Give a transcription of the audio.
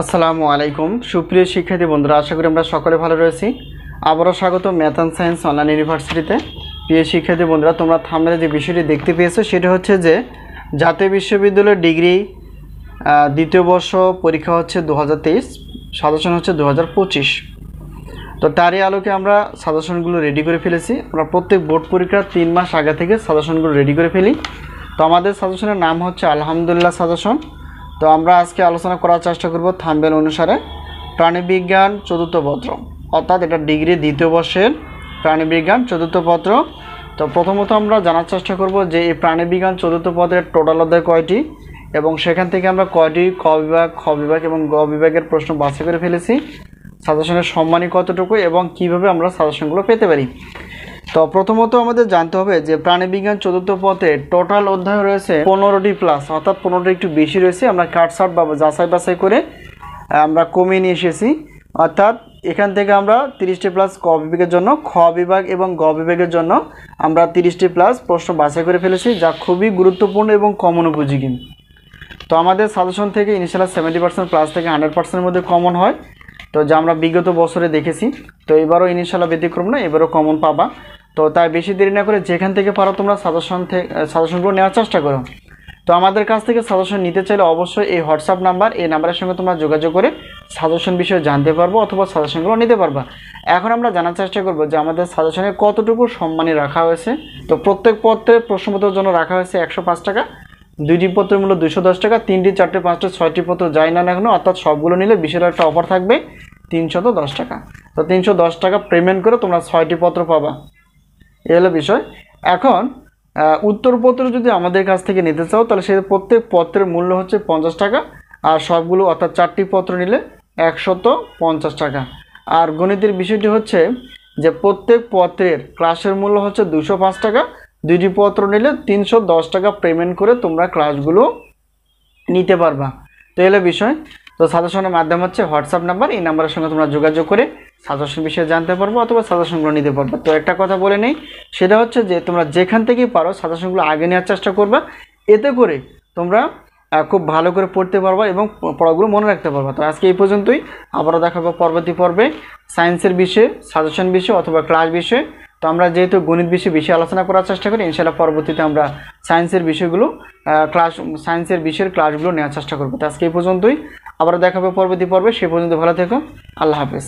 আসসালামু আলাইকুম সুপ্রিয় শিক্ষার্থী বন্ধুরা, আশা করি আমরা সকলে ভালো রয়েছি। আবারও স্বাগত ম্যাথ অ্যান্ড সায়েন্স অনলাইন ইউনিভার্সিটিতে। প্রিয় শিক্ষার্থী বন্ধুরা, তোমরা থাম্বনেলে যে বিষয়টি দেখতে পেয়েছো সেটা হচ্ছে যে জাতীয় বিশ্ববিদ্যালয়ের ডিগ্রি দ্বিতীয় বর্ষ পরীক্ষা হচ্ছে 2023, সাজেশন হচ্ছে 2025। তো তারই আলোকে আমরা সাজেশনগুলো রেডি করে ফেলেছি। আমরা প্রত্যেক বোর্ড পরীক্ষার 3 মাস আগে থেকে সাজেশনগুলো রেডি করে ফেলি। তো আমাদের সাজেশনের নাম হচ্ছে আলহামদুলিল্লাহ সাজেশন। তো আমরা আজকে আলোচনা করার চেষ্টা করব থাম্বনেল অনুসারে প্রাণীবিজ্ঞান চতুর্থ পত্র, অর্থাৎ এটা ডিগ্রি দ্বিতীয় বর্ষের প্রাণীবিজ্ঞান চতুর্থ পত্র। তো প্রথমত আমরা জানার চেষ্টা করব যে এই প্রাণীবিজ্ঞান চতুর্থ পত্রের টোটাল অধ্যায় কয়টি এবং সেখান থেকে আমরা কয়টি ক বিভাগ, খ বিভাগ এবং গ বিভাগের প্রশ্ন বাছাই করে ফেলেছি, সাজেশনের সম্মানী কতটুকু এবং কিভাবে আমরা সাজেশনগুলো পেতে পারি। তো প্রথমত আমাদের জানতে হবে যে প্রাণীবিজ্ঞান চতুর্থ পত্রে টোটাল অধ্যায় রয়েছে 15টি প্লাস, অর্থাৎ 15টি একটু বেশি রয়েছে। আমরা কাটছাট বা যাচাই বাছাই করে আমরা কমিয়ে নিয়ে এসেছি, অর্থাৎ এখান থেকে আমরা 30টি প্লাস ক বিভাগের জন্য, খ বিভাগ এবং গ বিভাগের জন্য আমরা 30টি প্লাস প্রশ্ন বাছাই করে ফেলেছি, যা খুবই গুরুত্বপূর্ণ এবং কমন উপযোগী। তো আমাদের সাজেশন থেকে ইনিশিয়াল 70% প্লাস থেকে 100%-এর মধ্যে কমন হয়, তো যা আমরা বিগত বছরে দেখেছি। তো এবারও ইনিশিয়াল ব্যতিক্রম না, এবারও কমন পাবা। তো তাই বেশি দেরি না করে যেখান থেকে পারো তোমরা সাজেশনগুলো নেওয়ার চেষ্টা করো। তো আমাদের কাছ থেকে সাজেশন নিতে চাইলে অবশ্যই এই হোয়াটসঅ্যাপ নাম্বার, এই নাম্বারের সঙ্গে তোমরা যোগাযোগ করে সাজেশন বিষয়ে জানতে পারবো অথবা সাজেশনগুলো নিতে পারবা। এখন আমরা জানার চেষ্টা করব যে আমাদের সাজেশনে কতটুকু সম্মানী রাখা হয়েছে। তো প্রত্যেক পত্রের প্রশ্নপত্রের জন্য রাখা হয়েছে 105 টাকা, 2টি পত্রের মূল্য 210 টাকা, 3টি, 4টে, 5টে, 6টি পত্র যাই না কেন, অর্থাৎ সবগুলো নিলে বিশেষ একটা অফার থাকবে 310 টাকা। তো 310 টাকা পেমেন্ট করে তোমরা 6টি পত্র পাবা, এ হলো বিষয়। এখন উত্তরপত্র যদি আমাদের কাছ থেকে নিতে চাও তাহলে সে প্রত্যেক পত্রের মূল্য হচ্ছে 50 টাকা, আর সবগুলো অর্থাৎ 4টি পত্র নিলে 150 টাকা। আর গণিতের বিষয়টি হচ্ছে যে প্রত্যেক পত্রের ক্লাসের মূল্য হচ্ছে 205 টাকা, 2টি পত্র নিলে 310 টাকা পেমেন্ট করে তোমরা ক্লাসগুলো নিতে পারবা। তো এলো বিষয়। তো সাজেশনের মাধ্যম হচ্ছে হোয়াটসঅ্যাপ নাম্বার, এই নাম্বারের সঙ্গে তোমরা যোগাযোগ করে সাজেশন বিষয়ে জানতে পারবো অথবা সাজেশনগুলো নিতে পারবে। তো একটা কথা বলে নেই, সেটা হচ্ছে যে তোমরা যেখান থেকেই পারো সাজেশনগুলো আগে নেওয়ার চেষ্টা করবা, এতে করে তোমরা খুব ভালো করে পড়তে পারবা এবং পড়াগুলো মনে রাখতে পারবা। তো আজকে এই পর্যন্তই, আবারও দেখাবো পরবর্তী পর্বে সায়েন্সের বিষয়ে, সাজেশন বিষয়ে অথবা ক্লাস বিষয়ে। তো আমরা যেহেতু গণিত বিষয়ে বেশি আলোচনা করার চেষ্টা করি, ইনশাআল্লাহ পরবর্তীতে আমরা সায়েন্সের বিষয়গুলো সায়েন্সের বিষয়ের ক্লাসগুলো নেওয়ার চেষ্টা করবো। তো আজকে এই পর্যন্তই, আবারও দেখাবো পরবর্তী পর্বে। সে পর্যন্ত ভালো থেকো, আল্লাহ হাফেজ।